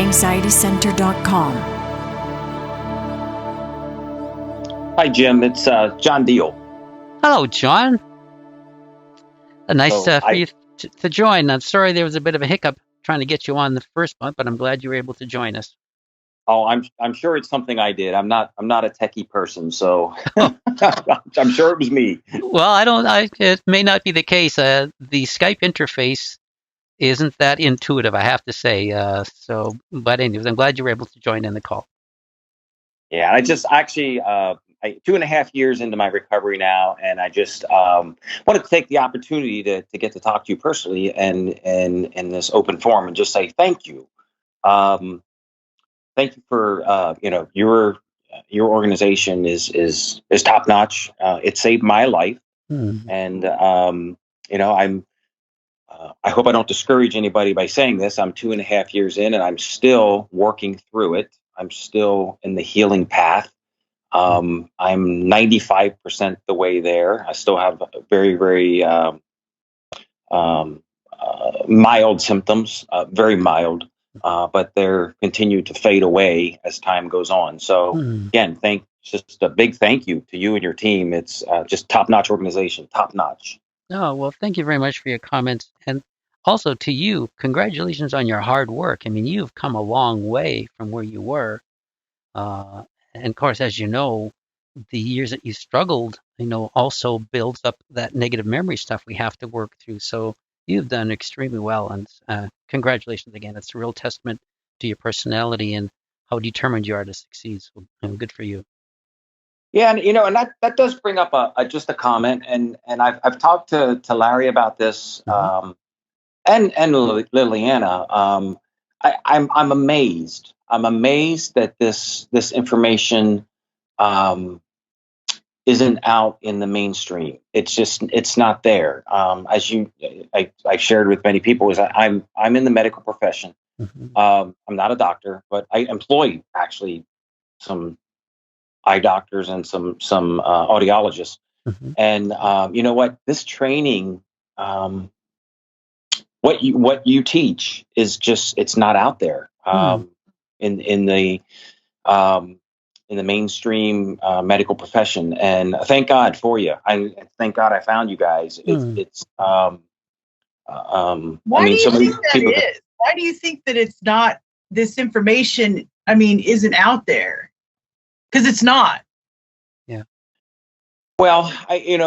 anxietycentre.com. Hi, Jim. It's John Deal. Hello, John. Nice So for you to join. I'm sorry there was a bit of a hiccup trying to get you on the first month, but I'm glad you were able to join us. Oh, I'm sure it's something I did. I'm not a techie person, so I'm sure it was me. Well, it may not be the case. The Skype interface isn't that intuitive, I have to say. But anyways, I'm glad you were able to join in the call. Yeah, I just actually 2.5 years into my recovery now, and I just wanted to take the opportunity to get to talk to you personally and in this open forum and just say thank you. Thank you for your organization is top notch. It saved my life, and I hope I don't discourage anybody by saying this. I'm 2.5 years in, and I'm still working through it. I'm still in the healing path. I'm 95% the way there. I still have very, very mild symptoms, very mild. But they're continue to fade away as time goes on. So again, just a big thank you to you and your team. It's just top-notch organization, top-notch. Oh, well, thank you very much for your comments. And also to you, congratulations on your hard work. I mean, you've come a long way from where you were. And of course, as you know, the years that you struggled, also builds up that negative memory stuff we have to work through. So you've done extremely well, and congratulations again. It's a real testament to your personality and how determined you are to succeed. So good for you. Yeah, and that does bring up just a comment, and I've talked to Larry about this, and Liliana. I'm amazed. I'm amazed that this information isn't out in the mainstream. It's not there. As I shared with many people, is I'm in the medical profession. I'm not a doctor, but I employ actually some eye doctors and some audiologists. And you know what? This training, what you teach is it's not out there in the mainstream medical profession. And thank God for you. Thank God I found you guys. Why do you think that is? Why do you think that it's not, this information, isn't out there? Because it's not. Yeah. Well,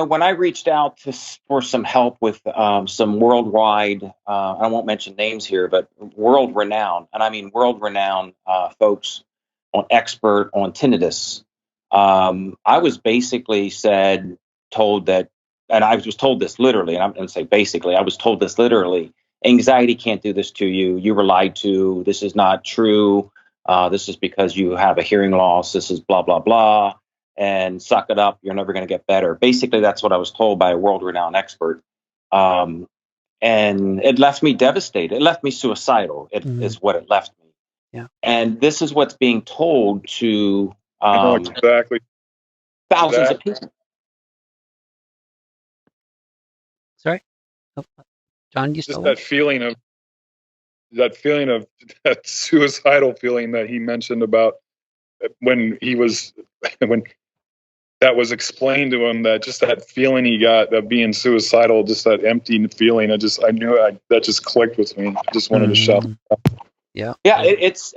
when I reached out for some help with some worldwide, I won't mention names here, but world-renowned, and I mean world-renowned folks expert on tinnitus. I was basically told that, and I was told this literally, and I'm going to say basically, I was told this literally, anxiety can't do this to you. You were lied to. This is not true. This is because you have a hearing loss. This is blah, blah, blah. And suck it up. You're never going to get better. Basically, that's what I was told by a world-renowned expert. And it left me devastated. It left me suicidal. It is what it left me. Yeah. And this is what's being told to exactly thousands of people. Sorry? Oh, John, you still that feeling of that suicidal feeling that he mentioned about when that was explained to him, that just that feeling he got of being suicidal, just that empty feeling. I knew that just clicked with me. I just wanted to shout. Yeah. Yeah. It's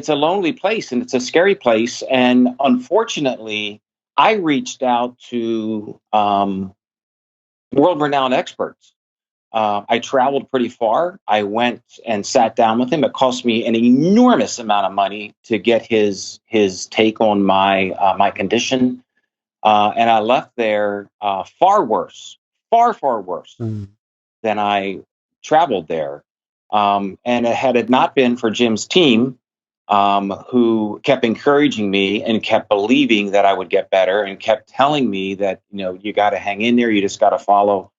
a lonely place, and it's a scary place. And unfortunately, I reached out to world-renowned experts. I traveled pretty far. I went and sat down with him. It cost me an enormous amount of money to get his take on my condition. And I left there far worse, far worse than I traveled there. And had it not been for Jim's team, who kept encouraging me and kept believing that I would get better and kept telling me that, you got to hang in there. You just got to follow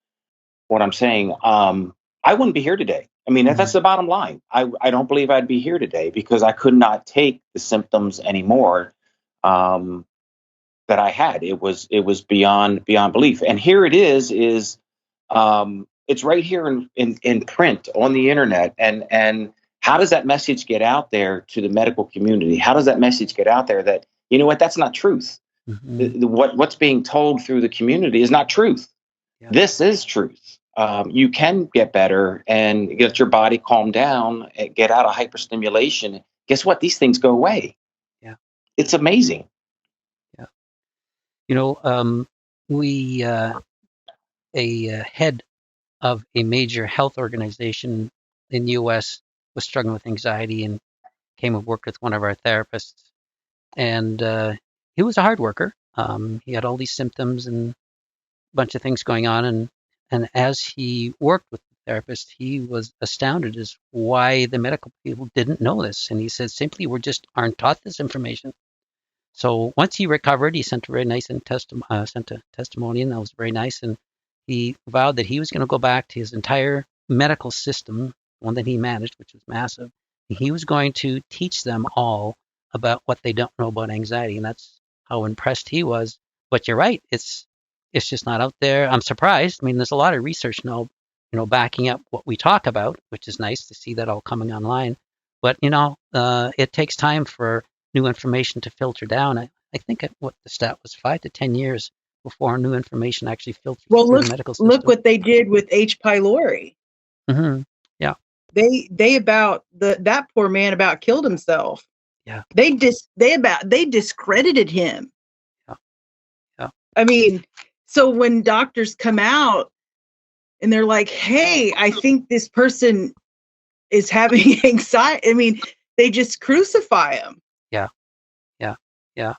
what I'm saying. I wouldn't be here today. I mean, that's the bottom line. I don't believe I'd be here today because I could not take the symptoms anymore. That I had. It was beyond belief. And here it is it's right here in print on the internet. And How does that message get out there to the medical community? How does that message get out there that, you know what, that's not truth. What's being told through the community is not truth. Yeah. This is truth. You can get better and get your body calmed down, and get out of hyperstimulation. Guess what? These things go away. Yeah, it's amazing. Yeah, we a head of a major health organization in the U.S. was struggling with anxiety and came and worked with one of our therapists. And he was a hard worker. He had all these symptoms and a bunch of things going on. And as he worked with the therapist, he was astounded as why the medical people didn't know this. And he said, simply, we just aren't taught this information. So once he recovered, he sent a very nice testimony, and that was very nice. And he vowed that he was going to go back to his entire medical system, one that he managed, which was massive. And he was going to teach them all about what they don't know about anxiety, and that's how impressed he was. But you're right, it's just not out there. I'm surprised. I mean, there's a lot of research now, backing up what we talk about, which is nice to see that all coming online. But it takes time for new information to filter down. I think what the stat was 5 to 10 years before new information actually filters through the medical system. Look what they did with H. pylori. Mm-hmm. Yeah. That poor man about killed himself. Yeah. They discredited him. Yeah. Yeah. I mean, so when doctors come out and they're like, "Hey, I think this person is having anxiety," I mean, they just crucify him. Yeah. Yeah. Yeah.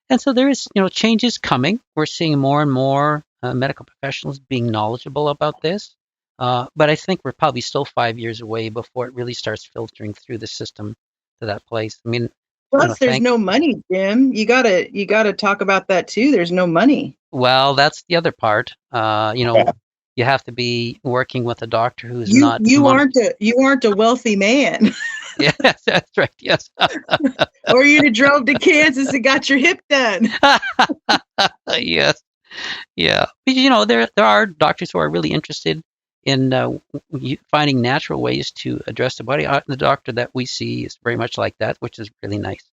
And so there is, changes coming. We're seeing more and more medical professionals being knowledgeable about this. But I think we're probably still 5 years away before it really starts filtering through the system to that place. I mean, plus there's no money, Jim. You gotta talk about that too. There's no money. Well, that's the other part. You have to be working with a doctor who's not. You aren't a wealthy man. Yes, that's right. Yes. Or you'd have drove to Kansas and got your hip done. Yes. Yeah. But, there are doctors who are really interested in finding natural ways to address the body. The doctor that we see is very much like that, which is really nice.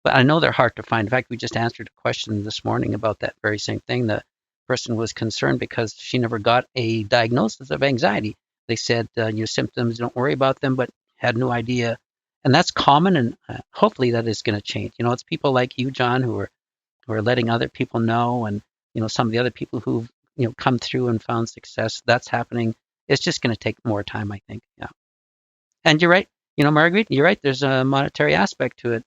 But I know they're hard to find. In fact, we just answered a question this morning about that very same thing. The person was concerned because she never got a diagnosis of anxiety. They said, your symptoms, don't worry about them, but had no idea. And that's common, and hopefully that is going to change. It's people like you, John, who are letting other people know, and some of the other people who've come through and found success. That's happening. It's just going to take more time, I think. Yeah. And you're right. Marguerite, you're right. There's a monetary aspect to it.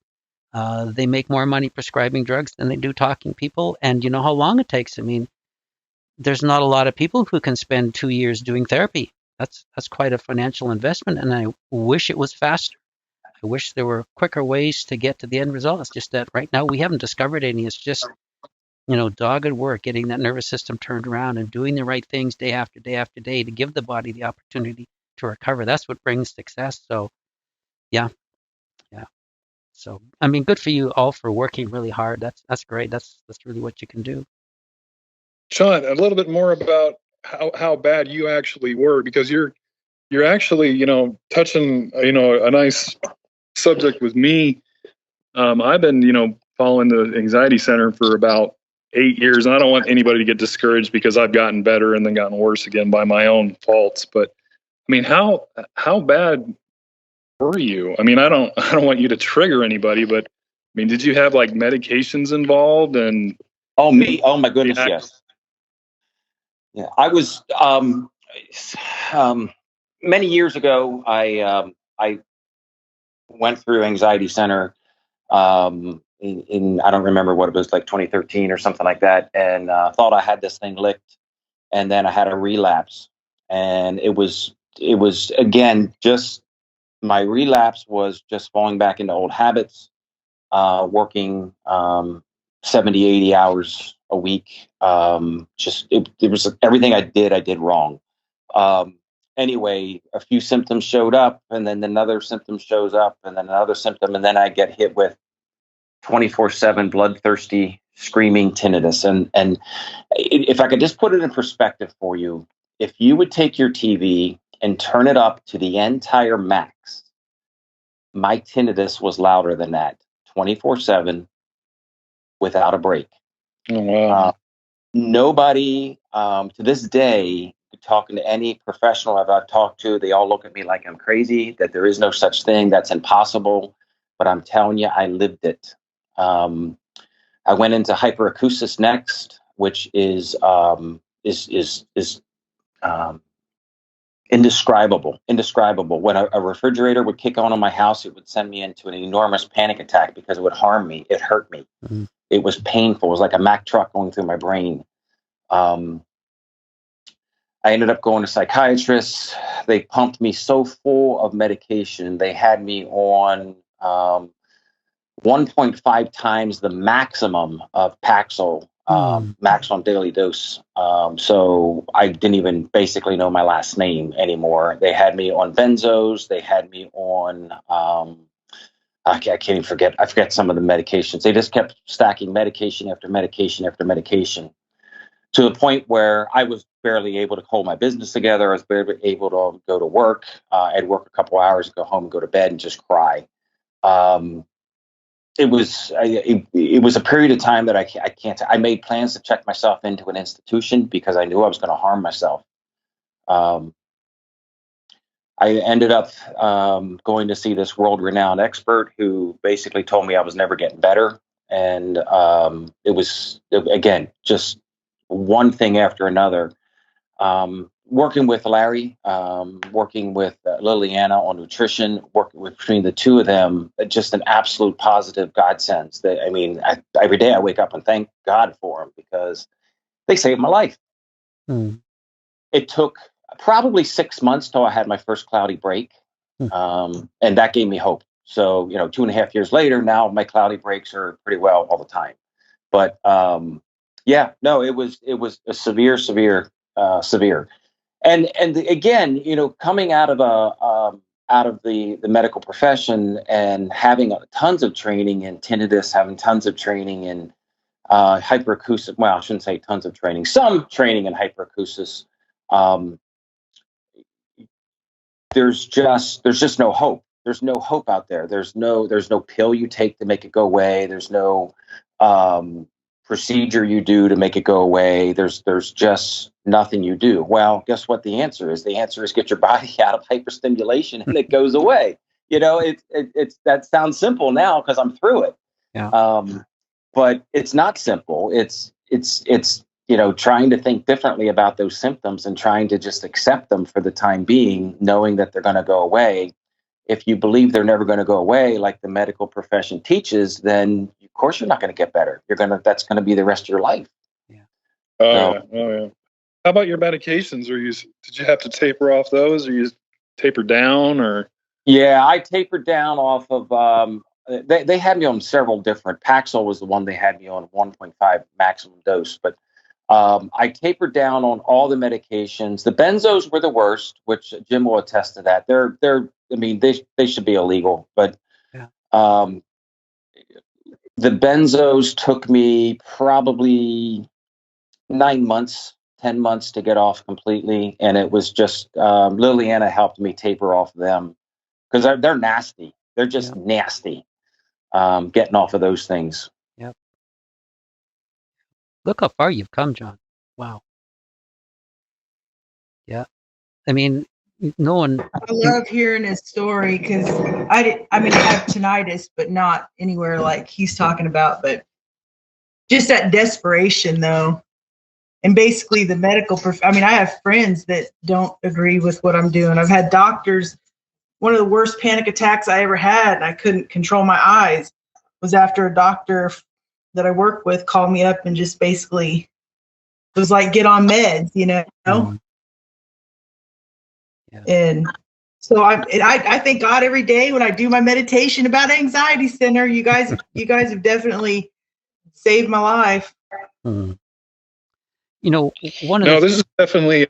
They make more money prescribing drugs than they do talking people, and you know how long it takes. I mean, there's not a lot of people who can spend 2 years doing therapy. That's quite a financial investment, and I wish it was faster. I wish there were quicker ways to get to the end result. It's just that right now we haven't discovered any. It's just, dogged work, getting that nervous system turned around and doing the right things day after day after day to give the body the opportunity to recover. That's what brings success. So, yeah. So, I mean, good for you all for working really hard. That's great. That's really what you can do. Sean, a little bit more about how bad you actually were, because you're actually, touching, a nice subject with me. I've been, following the anxiety center for about 8 years, and I don't want anybody to get discouraged because I've gotten better and then gotten worse again by my own faults. But I mean, how bad were you? I mean, I don't want you to trigger anybody, but I mean, did you have like medications involved? And oh my goodness, yes. Yeah, I was many years ago. I went through anxiety center in I don't remember what it was, like 2013 or something like that, and thought I had this thing licked, and then I had a relapse, and it was again just my relapse was just falling back into old habits, working 70, 80 hours a week. It was everything I did wrong. Anyway, a few symptoms showed up, and then another symptom shows up, and then another symptom, and then I get hit with 24/7 bloodthirsty screaming tinnitus. And if I could just put it in perspective for you, if you would take your TV and turn it up to the entire max, my tinnitus was louder than that, 24/7, without a break. Oh, wow. Nobody, to this day, talking to any professional I've talked to, they all look at me like I'm crazy, that there is no such thing, that's impossible. But I'm telling you, I lived it. I went into hyperacusis next, which is indescribable. When a refrigerator would kick on in my house, it would send me into an enormous panic attack because it would harm me. It hurt me. Mm-hmm. It was painful. It was like a Mack truck going through my brain. I ended up going to psychiatrists. They pumped me so full of medication. They had me on 1.5 times the maximum of Paxil, maximum daily dose. So I didn't even basically know my last name anymore. They had me on benzos. They had me on, I can't even forget. I forget some of the medications. They just kept stacking medication after medication after medication, to the point where I was barely able to hold my business together. I was barely able to go to work. I'd work a couple hours, go home, and go to bed, and just cry. It was a period of time that I can't. I made plans to check myself into an institution because I knew I was going to harm myself. I ended up going to see this world-renowned expert who basically told me I was never getting better, and it was, again, just one thing after another. Working with Larry, working with Liliana on nutrition, working between the two of them, just an absolute positive godsend. Every day I wake up and thank God for them because they saved my life. It took probably 6 months till I had my first cloudy break, and that gave me hope. So, 2.5 years later, now my cloudy breaks are pretty well all the time. But it was a severe. And again, coming out of the medical profession and having tons of training in tinnitus, having tons of training in hyperacusis. Well, I shouldn't say tons of training. Some training in hyperacusis. There's just no hope. There's no hope out there. There's no pill you take to make it go away. There's no procedure you do to make it go away. There's just nothing you do. Well, guess what the answer is? The answer is get your body out of hyperstimulation and it goes away. It's that sounds simple now because I'm through it. Yeah. But it's not simple. It's trying to think differently about those symptoms and trying to just accept them for the time being, knowing that they're going to go away. If you believe they're never going to go away, like the medical profession teaches, then of course you're not going to get better. That's going to be the rest of your life. Yeah. Oh yeah. How about your medications? Did you have to taper off those, or you taper down, or? Yeah, I tapered down off of. They had me on several different. Paxil was the one they had me on 1.5 maximum dose, but I tapered down on all the medications. The benzos were the worst, which Jim will attest to that. They should be illegal, but yeah. The benzos took me probably 9 months, 10 months to get off completely. And it was just, Liliana helped me taper off them because they're nasty. They're just nasty, getting off of those things. Yep. Look how far you've come, John. Wow. Yeah. No one. I love hearing his story because I have tinnitus, but not anywhere like he's talking about. But just that desperation, though, and basically the medical. I have friends that don't agree with what I'm doing. I've had doctors. One of the worst panic attacks I ever had, and I couldn't control my eyes, was after a doctor that I work with called me up and just basically was like, "Get on meds," Mm-hmm. Yeah. And so I thank God every day when I do my meditation about Anxiety Center. You guys have definitely saved my life. Mm-hmm. This is definitely,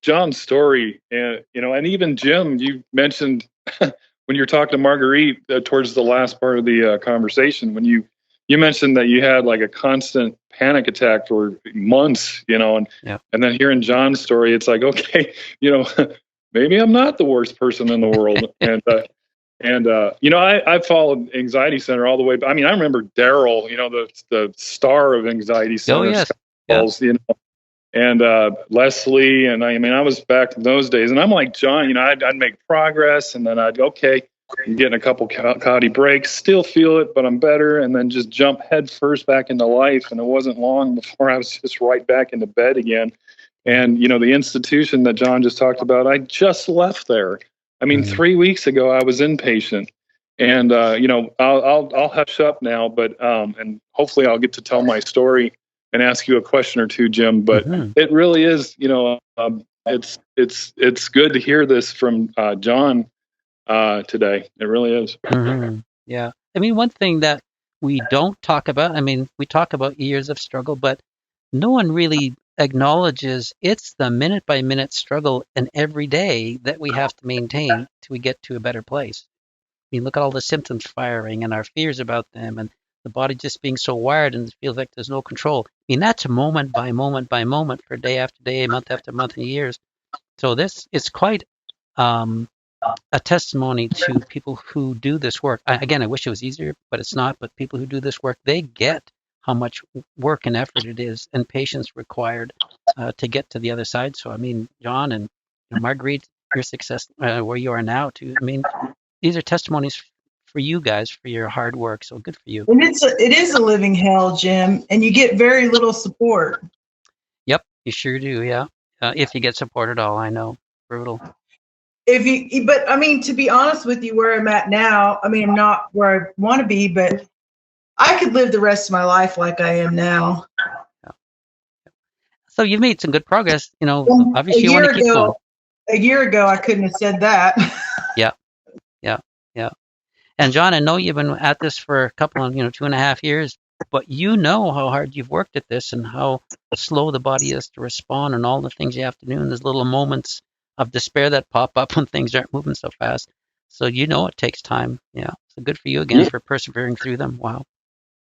John's story, and even Jim, you mentioned when you're talking to Marguerite towards the last part of the conversation, when you mentioned that you had like a constant panic attack for months, and then hearing John's story, it's like, okay, maybe I'm not the worst person in the world. And And I followed Anxiety Center all the way. I mean, I remember Daryl, the star of Anxiety Center. Oh, yes. Calls, and Leslie, and I was back in those days, and I'm like John, I'd make progress, and then I'm getting a couple cloudy breaks, still feel it, but I'm better, and then just jump head first back into life, and it wasn't long before I was just right back into bed again. And the institution that John just talked about, I just left there. 3 weeks ago I was inpatient, and I'll hush up now, but and hopefully I'll get to tell my story and ask you a question or two, Jim. But it really is, it's good to hear this from John today. It really is. Yeah. One thing that we don't talk about, we talk about years of struggle, but no one really acknowledges it's the minute by minute struggle and every day that we have to maintain till we get to a better place. Look at all the symptoms firing and our fears about them and the body just being so wired and it feels like there's no control. That's moment by moment by moment for day after day, month after month, and years. So this is quite a testimony to people who do this work. Again, I wish it was easier, but it's not. But people who do this work, they get how much work and effort it is and patience required to get to the other side. So, John and Marguerite, your success where you are now, too. These are testimonies for you guys for your hard work. So good for you. And it is a living hell, Jim, and you get very little support. Yep, you sure do. Yeah, if you get support at all, I know, brutal. But to be honest with you, where I'm at now, I'm not where I want to be, but I could live the rest of my life like I am now. Yeah. So you've made some good progress. Obviously you want to keep going. A year ago, I couldn't have said that. Yeah. And John, I know you've been at this for a couple of, 2.5 years, but how hard you've worked at this and how slow the body is to respond and all the things you have to do and there's little moments of despair that pop up when things aren't moving so fast. So it takes time. Yeah. So good for you again for persevering through them. Wow.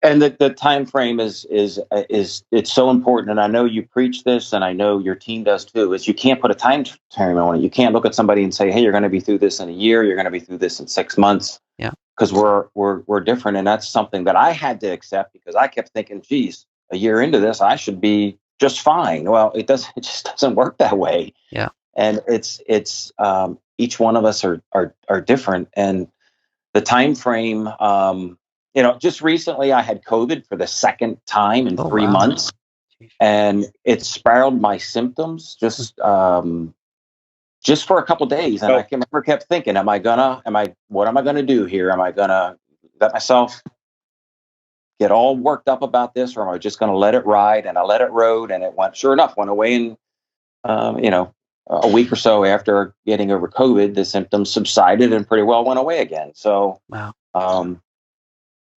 And the time frame is it's so important. And I know you preach this, and I know your team does too. Is you can't put a time frame on it. You can't look at somebody and say, "Hey, you're going to be through this in a year. You're going to be through this in 6 months." Yeah. Because we're different, and that's something that I had to accept because I kept thinking, "Geez, a year into this, I should be just fine." Well, it just doesn't work that way. Yeah. And it's each one of us are different, and the time frame. Just recently I had COVID for the second time in 3 months, and it spiraled my symptoms just for a couple of days. And I kept thinking, what am I gonna do here? Am I gonna let myself get all worked up about this, or am I just gonna let it ride? And I let it rode, and it sure enough, went away in, a week or so after getting over COVID, the symptoms subsided and pretty well went away again. So, wow.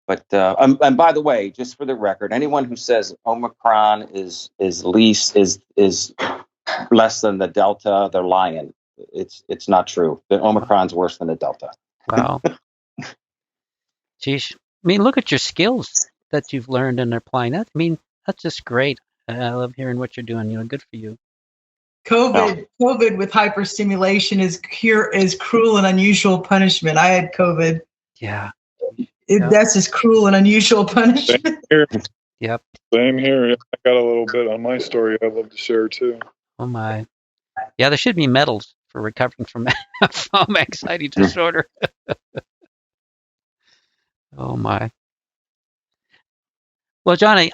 But and by the way, just for the record, anyone who says Omicron is less than the Delta, they're lying. It's not true. The Omicron's worse than the Delta. Wow. Geez, look at your skills that you've learned and applying that. That's just great. I love hearing what you're doing. Good for you. COVID with hyperstimulation is cruel and unusual punishment. I had COVID. Yeah. That's just cruel and unusual punishment. Same here. Yep. Same here. I got a little bit on my story I'd love to share too. Oh my. Yeah, there should be medals for recovering from anxiety disorder. Oh my. Well, John, I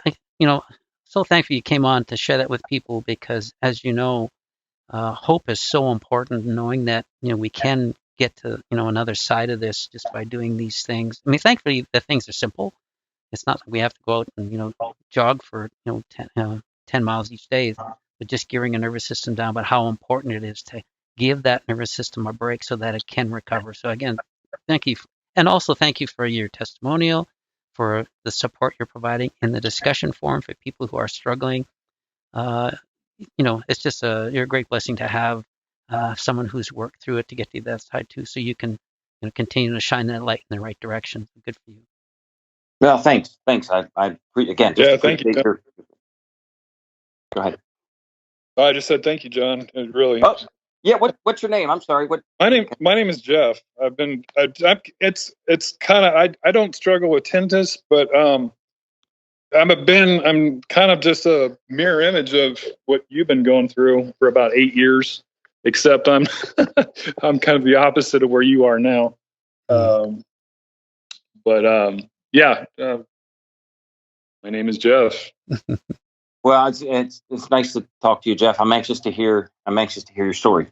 so thankful you came on to share that with people because, as you know, hope is so important. Knowing that we can get to another side of this just by doing these things. Thankfully the things are simple. It's not like we have to go out and jog for 10 miles each day, but just gearing a nervous system down. But how important it is to give that nervous system a break so that it can recover. So again, thank you, and also thank you for your testimonial, for the support you're providing in the discussion forum for people who are struggling. It's just you're a great blessing to have. Someone who's worked through it to get to that side too, so you can continue to shine that light in the right direction. Good for you. Well, thanks. I again. Yeah, thank you. Go ahead. I just said thank you, John. It really. Yeah. What's your name? I'm sorry. What? My name is Jeff. It's kind of, I don't struggle with tinnitus, but I'm kind of just a mirror image of what you've been going through for about 8 years, except I'm I'm kind of the opposite of where you are now. Yeah, my name is Jeff. Well, it's nice to talk to you, Jeff. I'm anxious to hear your story.